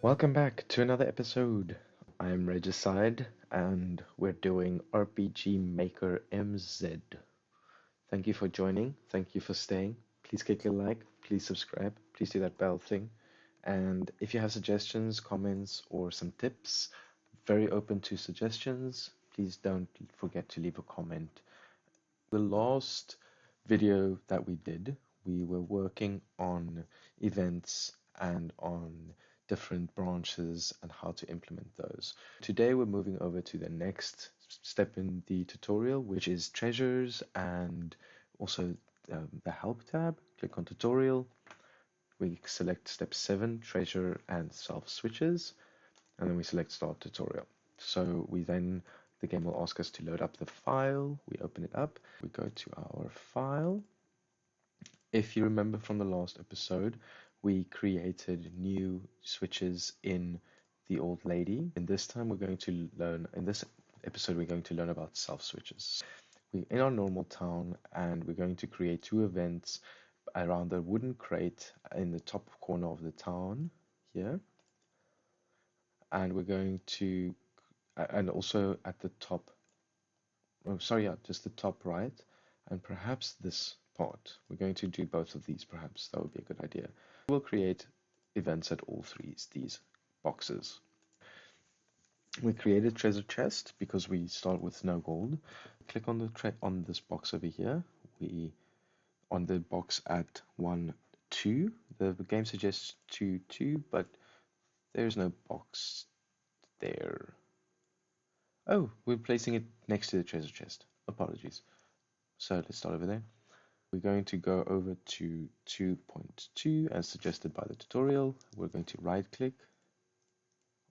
Welcome back to another episode. I am Regicide and we're doing RPG Maker MZ. Thank you for joining. Thank you for staying. Please click a like. Please subscribe. Please do that bell thing. And if you have suggestions, comments, or some tips, very open to suggestions. Please don't forget to leave a comment. The last video that we did, we were working on events and on different branches and how to implement those. Today we're moving over to the next step in the tutorial, which is treasures and also the help tab. Click on tutorial. We select step 7, treasure and self switches, and then we select start tutorial. So the game will ask us to load up the file. We open it up. We go to our file. If you remember from the last episode, we created new switches in the old lady. And this time in this episode, we're going to learn about self switches. We're in our normal town and we're going to create 2 events around the wooden crate in the top corner of the town here. And we're going to, and also at the top, just the top right, and perhaps this part. We're going to do both of these, perhaps. That would be a good idea. We'll create events at all 3 these boxes. We created treasure chest because we start with no gold. Click on on this box over here. On the box at 1, 2. The game suggests 2, 2, but there's no box there. Oh, we're placing it next to the treasure chest. Apologies. So let's start over there. We're going to go over to 2.2 as suggested by the tutorial. We're going to right click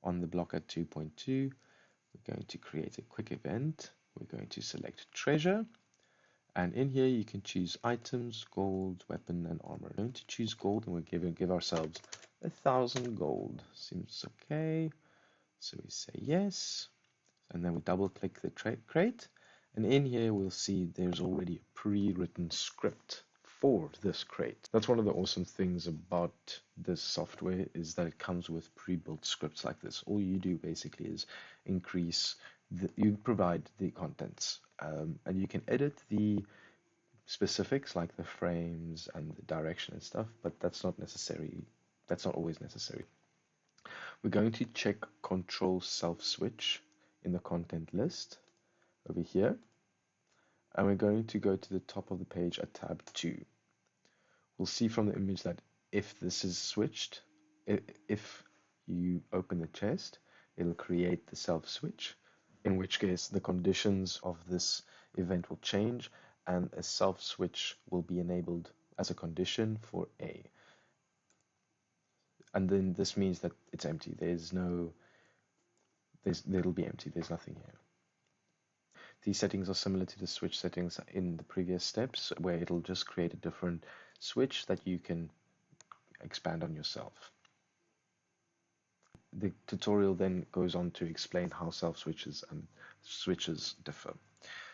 on the block at 2.2. We're going to create a quick event. We're going to select treasure. And in here you can choose items, gold, weapon, and armor. We're going to choose gold and we're give ourselves 1,000 gold. Seems okay. So we say yes. And then we double click the crate. And in here we'll see there's already a pre-written script for this crate. That's one of the awesome things about this software, is that it comes with pre-built scripts like this. All you do basically is you provide the contents, and you can edit the specifics like the frames and the direction and stuff, but that's not always necessary. We're going to check control self switch in the content list over here, and we're going to go to the top of the page at tab 2. We'll see from the image that if this is switched, if you open the chest, it'll create the self switch, in which case the conditions of this event will change and a self switch will be enabled as a condition for A. And then this means that it's empty. It'll be empty. There's nothing here. These settings are similar to the switch settings in the previous steps, where it'll just create a different switch that you can expand on yourself. The tutorial then goes on to explain how self switches and switches differ.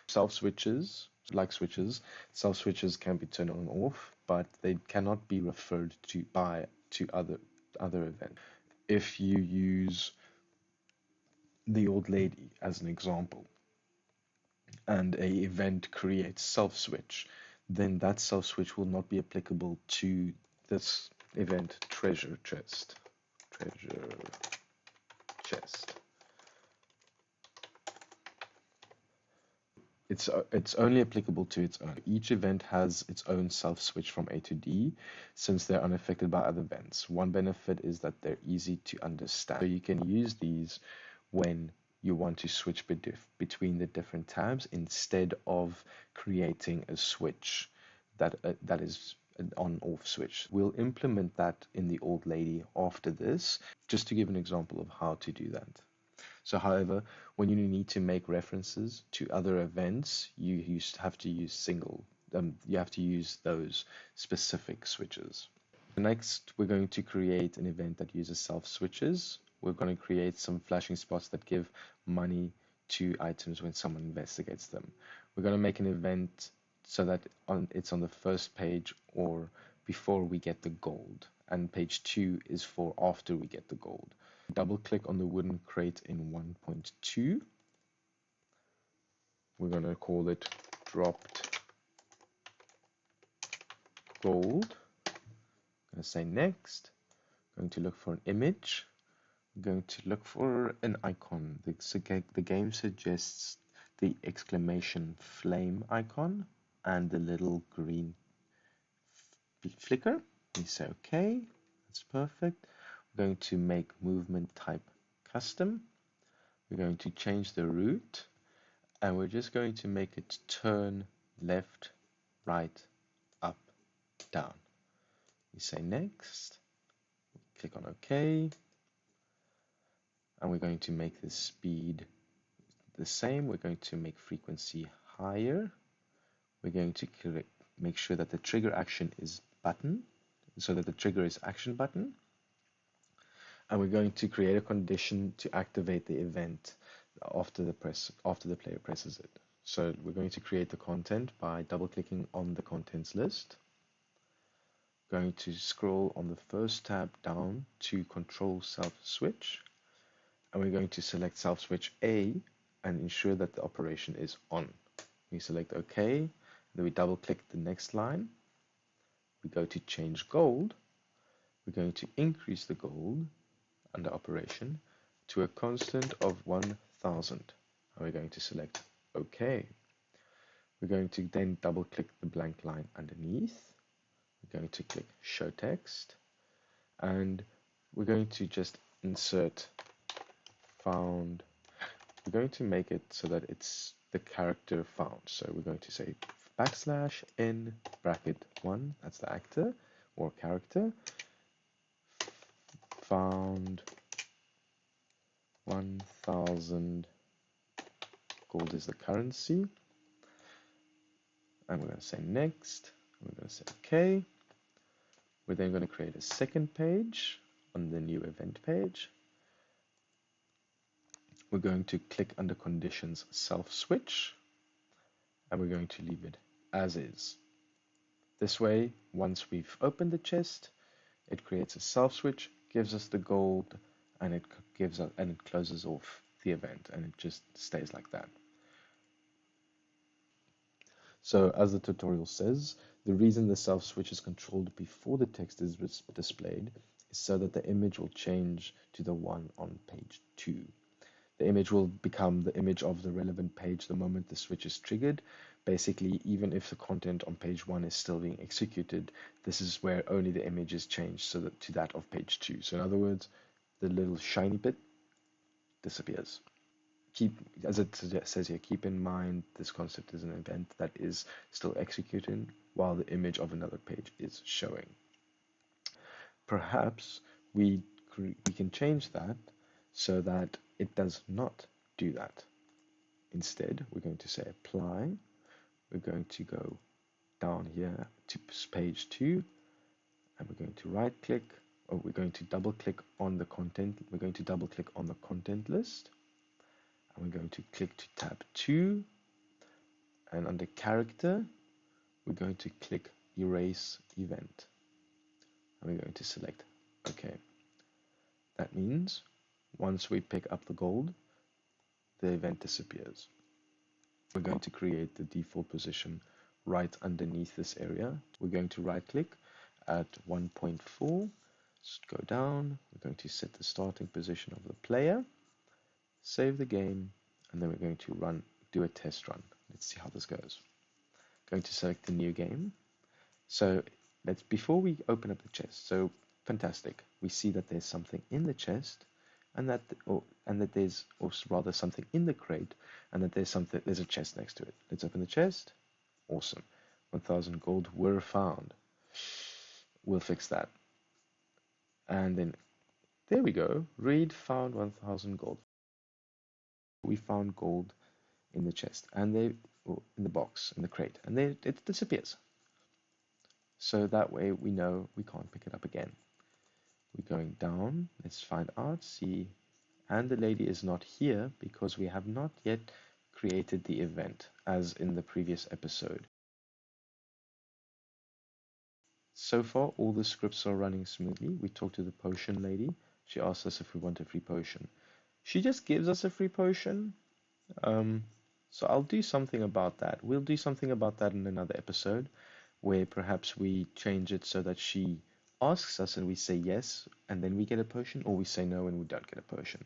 Self switches, like switches, self switches can be turned on and off, but they cannot be referred to other events. If you use the old lady as an example, and a event creates self switch, then that self switch will not be applicable to this event treasure chest. It's only applicable to its own. Each event has its own self switch from A to D, since they're unaffected by other events. One benefit is that they're easy to understand. So you can use these when you want to switch between the different tabs instead of creating a switch that is an on-off switch. We'll implement that in the old lady after this, just to give an example of how to do that. So, however, when you need to make references to other events, you have to use you have to use those specific switches. Next, we're going to create an event that uses self switches. We're going to create some flashing spots that give money to items when someone investigates them. We're going to make an event so that it's on the first page or before we get the gold. and page 2 is for after we get the gold. Double click on the wooden crate in 1.2. We're going to call it dropped gold. I'm going to say next. Going to look for an image. I'm going to look for an icon. The game suggests the exclamation flame icon and the little green flicker. We say OK. That's perfect. We're going to make movement type custom. We're going to change the root, and we're just going to make it turn left, right, up, down. We say next. Click on OK. And we're going to make the speed the same. We're going to make frequency higher. We're going to make sure that the trigger action is button, so that the trigger is action button. And we're going to create a condition to activate the event after the player presses it. So we're going to create the content by double clicking on the contents list. Going to scroll on the first tab down to control self switch. And we're going to select self switch A and ensure that the operation is on. We select OK, then we double click the next line. We go to change gold. We're going to increase the gold under operation to a constant of 1000. And we're going to select OK. We're going to then double click the blank line underneath. We're going to click show text, and we're going to just insert found. We're going to make it so that it's the character found. So we're going to say \n bracket 1, that's the actor or character, found 1000 gold is the currency. And we're going to say next. We're going to say OK. We're then going to create a second page on the new event page. We're going to click under conditions self switch, and we're going to leave it as is. This way, once we've opened the chest, it creates a self switch, gives us the gold, and it closes off the event, and it just stays like that. So as the tutorial says, the reason the self switch is controlled before the text is displayed is so that the image will change to the one on page 2. The image will become the image of the relevant page the moment the switch is triggered. Basically, even if the content on page 1 is still being executed, this is where only the image is changed so that to that of page 2. So in other words, the little shiny bit disappears. As it says here, keep in mind this concept is an event that is still executing while the image of another page is showing. Perhaps we can change that so that it does not do that. Instead, we're going to say apply. We're going to go down here to page 2, and we're going to right click, or we're going to double click on the content. We're going to double click on the content list. And we're going to click to tab 2, and under character, we're going to click erase event. And we're going to select OK. That means once we pick up the gold, the event disappears. We're going to create the default position right underneath this area. We're going to right click at 1.4, just go down. We're going to set the starting position of the player, save the game, and then we're going to do a test run. Let's see how this goes. Going to select the new game. So before we open up the chest, so fantastic. We see that there's something in the chest, and that there's, or rather something in the crate, and that there's a chest next to it. Let's open the chest. Awesome. 1000 gold were found. We'll fix that. And then there we go. Read found 1000 gold. We found gold in the chest, and in the box, in the crate, and it disappears. So that way we know we can't pick it up again. We're going down. Let's find out, see, and the lady is not here because we have not yet created the event as in the previous episode. So far, all the scripts are running smoothly. We talked to the potion lady. She asked us if we want a free potion. She just gives us a free potion. Um, so I'll do something about that. We'll do something about that in another episode, where perhaps we change it so that she asks us and we say yes, and then we get a potion, or we say no and we don't get a potion.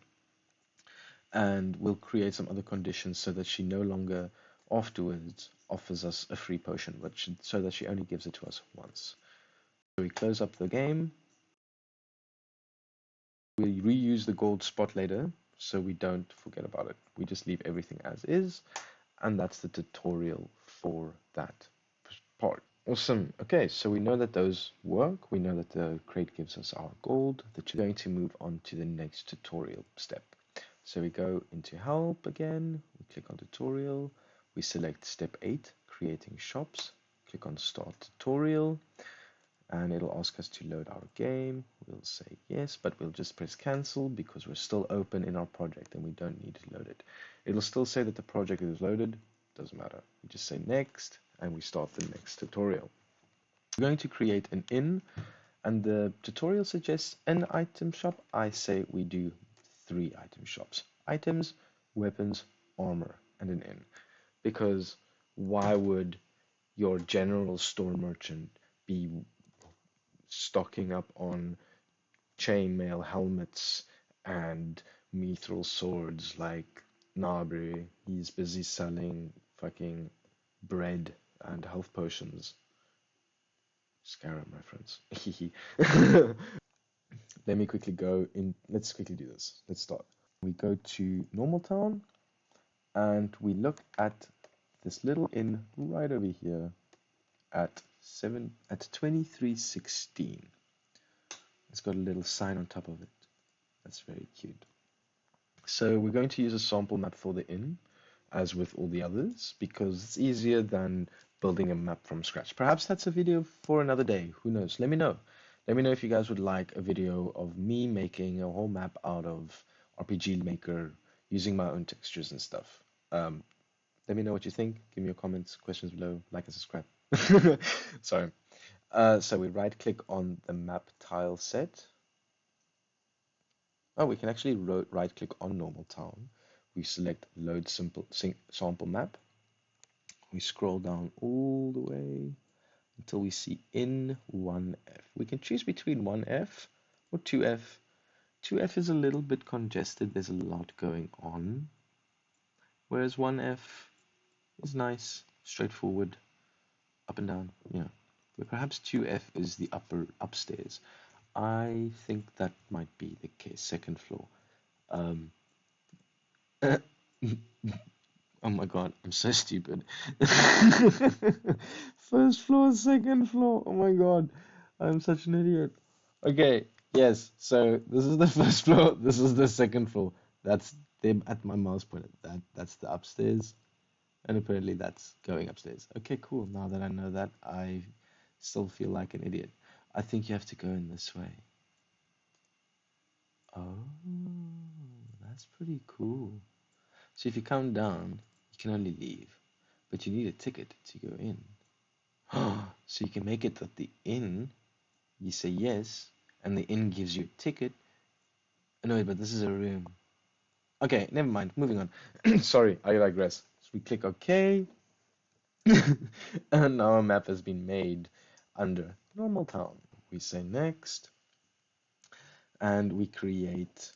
And we'll create some other conditions so that she no longer afterwards offers us a free potion, but so that she only gives it to us once. So we close up the game. We reuse the gold spot later, so we don't forget about it. We just leave everything as is, and that's the tutorial for that part. Awesome. Okay, so we know that those work. We know that the crate gives us our gold. That you're going to move on to the next tutorial step. So we go into help again. We click on tutorial. We select step 8, creating shops. Click on start tutorial, and it'll ask us to load our game. We'll say yes, but we'll just press cancel because we're still open in our project and we don't need to load it. It'll still say that the project is loaded. Doesn't matter. We just say next and we start the next tutorial. We're going to create an inn, and the tutorial suggests an item shop. I say we do 3 item shops: items, weapons, armor, and an inn. Because why would your general store merchant be stocking up on chainmail helmets and mithril swords like Nabri? He's busy selling fucking bread and health potions. Skyrim reference. Let me quickly go in. Let's quickly do this. Let's start. We go to Normal Town and we look at this little inn right over here at 2316. It's got a little sign on top of it. That's very cute. So we're going to use a sample map for the inn, as with all the others, because it's easier than building a map from scratch. Perhaps that's a video for another day. Who knows? Let me know. Let me know if you guys would like a video of me making a whole map out of RPG Maker using my own textures and stuff. Let me know what you think. Give me your comments, questions below, like and subscribe. Sorry. So we right click on the map tile set. Oh, we can actually right click on normal town. We select load sample map. We scroll down all the way until we see in 1F. We can choose between 1F or 2F. 2F is a little bit congested. There's a lot going on. Whereas 1F is nice, straightforward, up and down. Yeah. But perhaps 2F is the upstairs. I think that might be the case. Second floor. Um, oh my god, I'm so stupid. First floor, second floor. Oh my god, I'm such an idiot. Okay, yes. So this is the first floor. This is the second floor. That's them at my mouse pointer. That's the upstairs, and apparently that's going upstairs. Okay, cool. Now that I know that, I still feel like an idiot. I think you have to go in this way. Oh, that's pretty cool. So if you come down, you can only leave, but you need a ticket to go in. So you can make it that the inn, you say yes, and the inn gives you a ticket. No, wait, but this is a room. Okay, never mind. Moving on. Sorry, I digress. So we click OK, and our map has been made under normal town. We say next, and we connect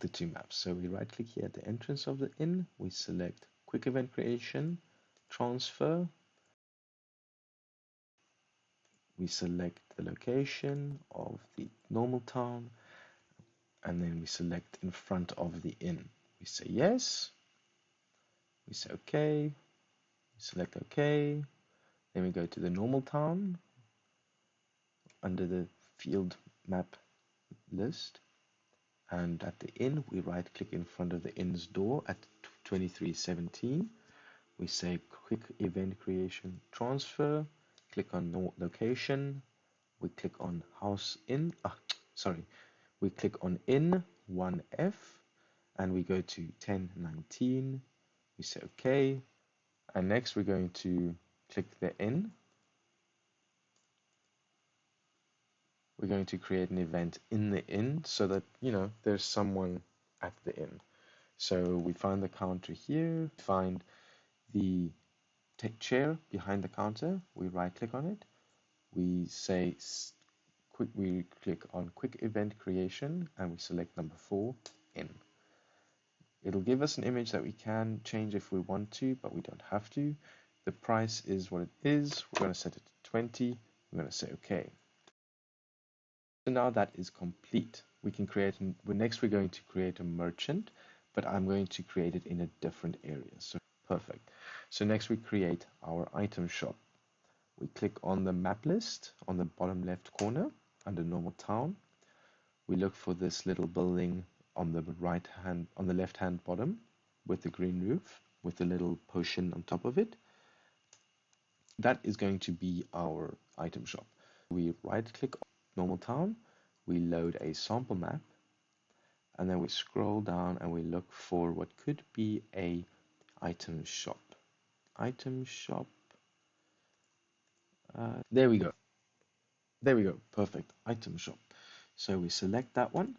the 2 maps. So we right click here at the entrance of the inn. We select quick event creation, transfer. We select the location of the normal town, and then we select in front of the inn. We say yes. We say okay. We select okay. Then we go to the normal town under the field map list. And at the inn, we right click in front of the inn's door at 2317. We say quick event creation transfer. Click on location. We click on house in. We click on in 1F and we go to 1019. We say okay. And next we're going to click the in We're going to create an event in the inn so that, there's someone at the inn. So we find the counter here, find the chair behind the counter, we right click on it, we say we click on quick event creation and we select number 4, in. It'll give us an image that we can change if we want to, but we don't have to. The price is what it is. We're going to set it to 20. We're going to say OK. So now that is complete. We can create, next we're going to create a merchant, but I'm going to create it in a different area. So perfect. So next we create our item shop. We click on the map list on the bottom left corner under normal town. We look for this little building on the left hand bottom with the green roof with the little potion on top of it. That is going to be our item shop. We right click on normal town, we load a sample map, and then we scroll down and we look for what could be a item shop. Item shop. There we go. There we go. Perfect. Item shop. So we select that one.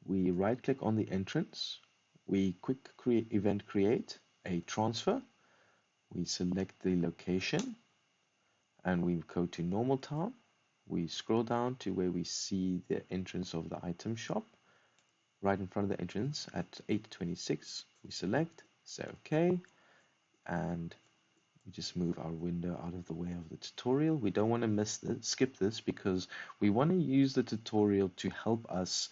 We right click on the entrance. We quick event create a transfer. We select the location and we go to normal town. We scroll down to where we see the entrance of the item shop. Right in front of the entrance at 826, we select, say OK, and we just move our window out of the way of the tutorial. We don't want to skip this because we want to use the tutorial to help us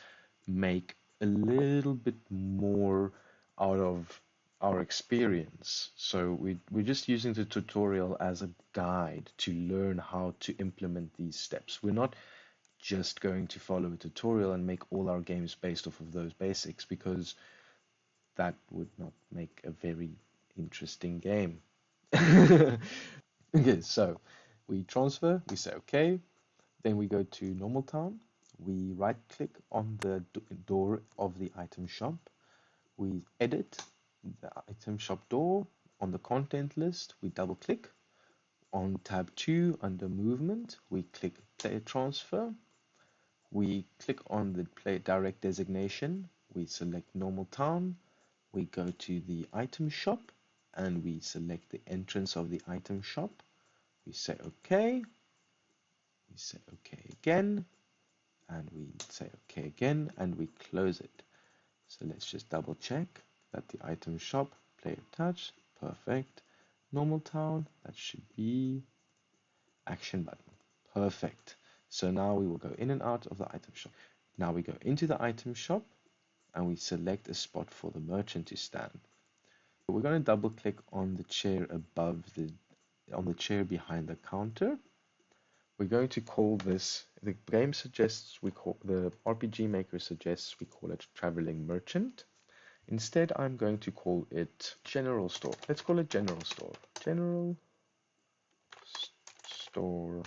make a little bit more out of our experience. So we're just using the tutorial as a guide to learn how to implement these steps. We're not just going to follow a tutorial and make all our games based off of those basics, because that would not make a very interesting game. Okay, so we transfer, we say OK, then we go to normal town, we right click on the door of the item shop, we edit the item shop door. On the content list, we double click. On tab 2 under movement, we click player transfer. We click on the play direct designation, we select normal town, we go to the item shop and we select the entrance of the item shop. We say OK, we say OK again, and we say OK again, and we close it. So let's just double check that the item shop, player touch, perfect. Normal town, that should be action button, perfect. So now we will go in and out of the item shop. Now we go into the item shop and we select a spot for the merchant to stand. We're going to double click on the chair on the chair behind the counter. We're going to call this, the game suggests the RPG Maker suggests we call it Traveling Merchant. Instead, I'm going to call it General Store. Let's call it General Store. General Store.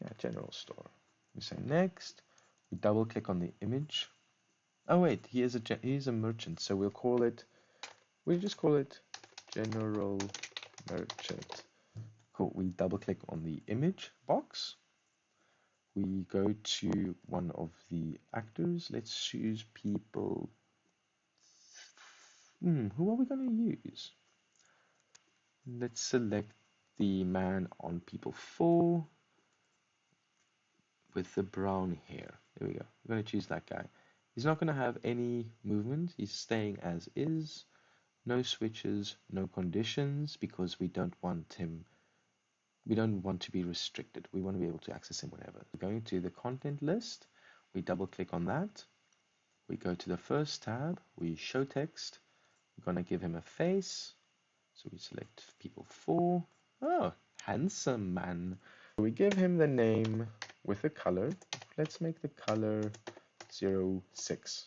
Yeah, General Store. We say next. We double click on the image. Oh wait, he is a merchant, so we'll just call it General Merchant. Cool. We double click on the image box. We go to one of the actors. Let's choose people. Who are we going to use? Let's select the man on people 4 with the brown hair. There we go. We're going to choose that guy. He's not going to have any movement. He's staying as is. No switches, no conditions, because we don't want to be restricted. We want to be able to access him whenever. Going to the content list, we double click on that. We go to the first tab, we show text. We're going to give him a face. So we select people 4. Oh, handsome man. We give him the name with the color. Let's make the color 06.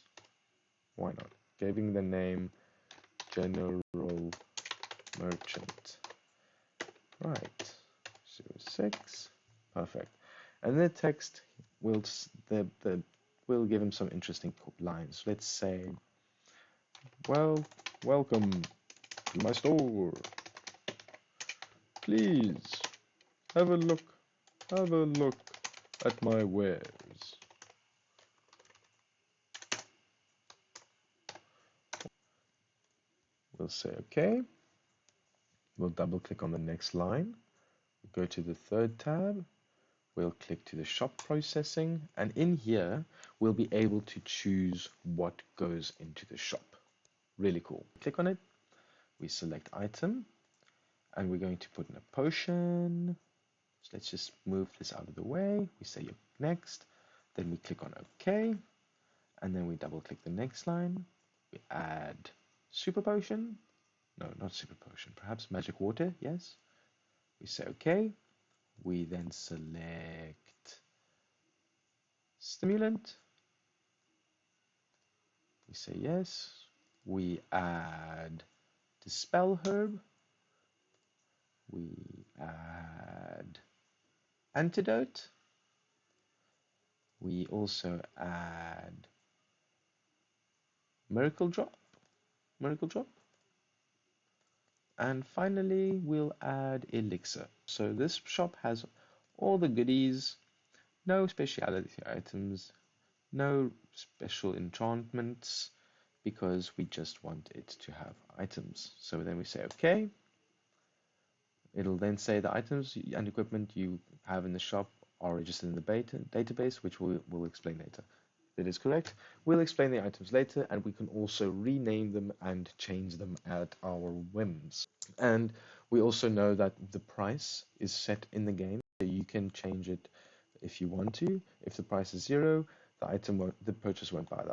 Why not? Giving the name General Merchant. Right. 06. Perfect. And the text will we'll give him some interesting lines. Let's say, well, welcome to my store. Please have a look at my wares. We'll say OK. We'll double click on the next line. Go to the third tab. We'll click to the shop processing, and in here we'll be able to choose what goes into the shop. Really cool. Click on it. We select item, and we're going to put in a potion. So let's just move this out of the way. We say next. Then we click on OK, and then we double click the next line. We add super potion. No, not super potion. Perhaps magic water. Yes. We say OK. We then select stimulant. We say yes. We add dispel herb. We add antidote. We also add miracle drop. And finally, we'll add elixir. So this shop has all the goodies, no specialty items, no special enchantments, because we just want it to have items. So then we say OK. It'll then say the items and equipment you have in the shop are registered in the database, which we'll explain later. That is correct. We'll explain the items later, and we can also rename them and change them at our whims. And we also know that the price is set in the game, so you can change it if you want to. If the price is 0, the purchase won't buy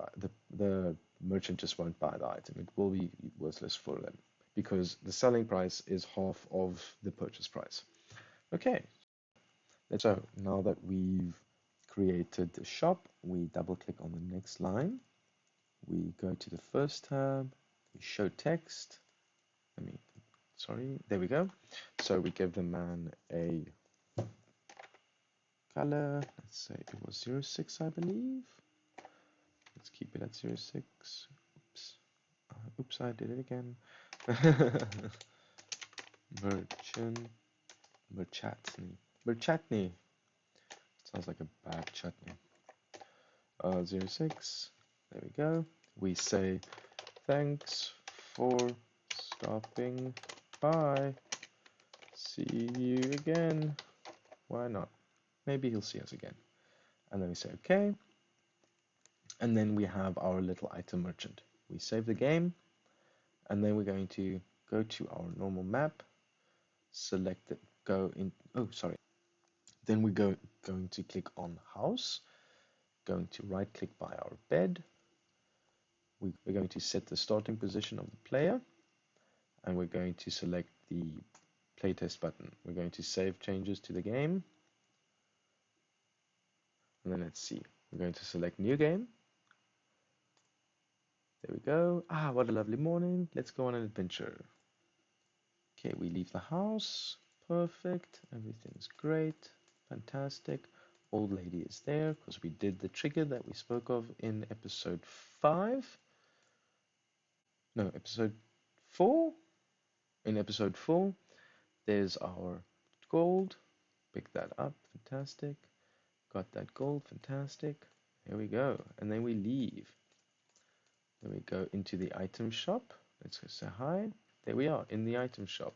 the merchant just won't buy the item. It will be worthless for them because the selling price is half of the purchase price. Okay, so now that we've created the shop, we double click on the next line. We go to the first tab, we show text. There we go. So we give the man a color. Let's say it was 06, I believe. Let's keep it at 06. Oops, I did it again. Merchatney. Sounds like a bad chutney. 06. There we go. We say thanks for stopping by. See you again. Why not? Maybe he'll see us again. And then we say OK. And then we have our little item merchant. We save the game, and then we're going to go to our normal map, select it, Then we're going to click on house, going to right click by our bed. We're going to set the starting position of the player, and we're going to select the playtest button. We're going to save changes to the game, and then let's see. We're going to select new game. There we go. What a lovely morning. Let's go on an adventure. Okay, we leave the house. Perfect. Everything's great. Fantastic. Old lady is there because we did the trigger that we spoke of in episode 5. No, episode 4. In episode 4, there's our gold. Pick that up. Fantastic. Got that gold. Fantastic. Here we go. And then we leave. Then we go into the item shop. Let's go say hi. There we are in the item shop.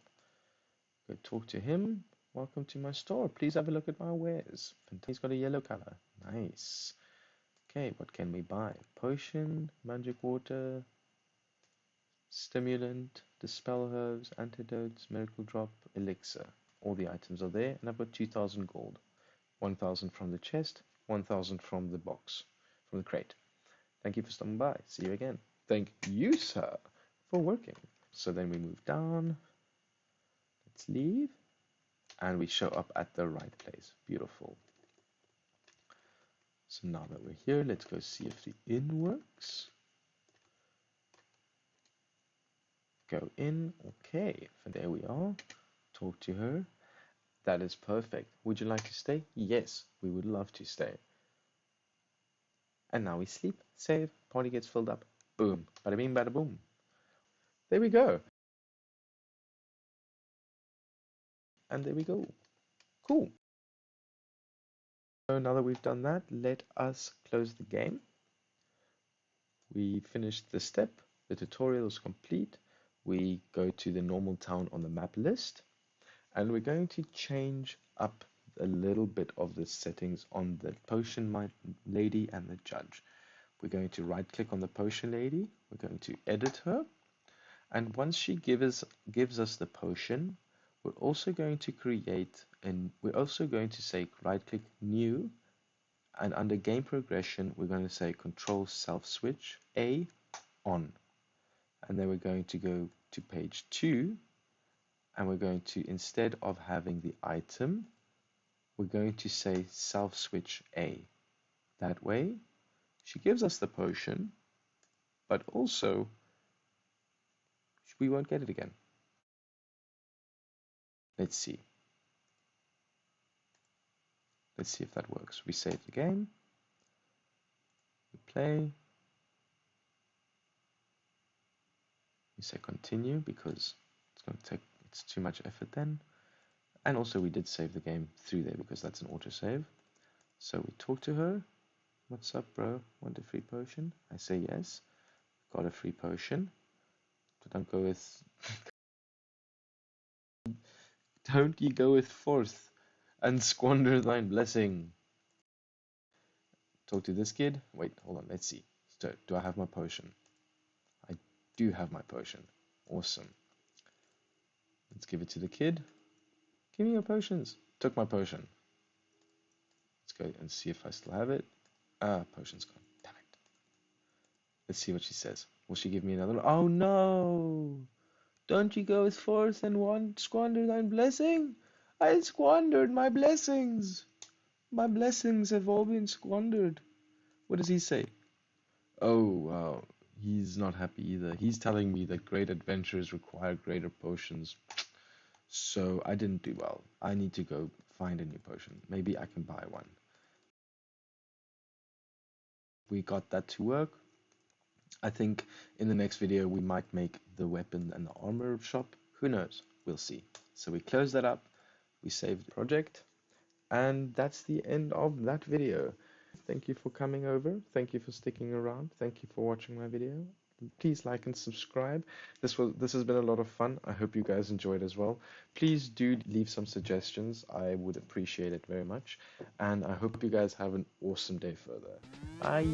Go talk to him. Welcome to my store. Please have a look at my wares. He's got a yellow color. Nice. Okay, what can we buy? Potion, magic water, stimulant, dispel herbs, antidotes, miracle drop, elixir. All the items are there, and I've got 2,000 gold. 1,000 from the chest, 1,000 from the box, from the crate. Thank you for stopping by. See you again. Thank you, sir, for working. So then we move down. Let's leave. And we show up at the right place. Beautiful. So now that we're here, let's go see if the inn works. Go in. Okay. And there we are. Talk to her. That is perfect. Would you like to stay? Yes, we would love to stay. And now we sleep, save, party gets filled up. Boom. Bada bing, bada boom. There we go. And there we go. Cool. So now that we've done that, let us close the game. We finished the step, the tutorial is complete. We go to the normal town on the map list, and we're going to change up a little bit of the settings on the potion lady and the judge. We're going to right click on the potion lady, we're going to edit her, and once she gives us the potion, we're also going to create, and we're also going to say right click new, and under game progression we're going to say control self switch A on, and then we're going to go to page 2, and we're going to, instead of having the item, we're going to say self switch A. That way she gives us the potion, but also we won't get it again. Let's see. Let's see if that works. We save the game, we play, we say continue because it's too much effort then. And also we did save the game through there because that's an autosave. So we talk to her. What's up, bro? Want a free potion? I say yes. Got a free potion. But don't go with don't ye go with forth and squander thine blessing. Talk to this kid. Wait, hold on, let's see. So, do I have my potion? I do have my potion. Awesome. Let's give it to the kid. Give me your potions. Took my potion. Let's go and see if I still have it. Ah, potion's gone. Damn it. Let's see what she says. Will she give me another one? Oh no! Don't you go forth and squander thine blessing? I squandered my blessings. My blessings have all been squandered. What does he say? Oh, wow. He's not happy either. He's telling me that great adventures require greater potions. So I didn't do well. I need to go find a new potion. Maybe I can buy one. We got that to work. I think in the next video we might make the weapon and the armor shop. Who knows? We'll see. So we close that up. We save the project. And that's the end of that video. Thank you for coming over. Thank you for sticking around. Thank you for watching my video. Please like and subscribe. This has been a lot of fun. I hope you guys enjoyed as well. Please do leave some suggestions. I would appreciate it very much. And I hope you guys have an awesome day further. Bye.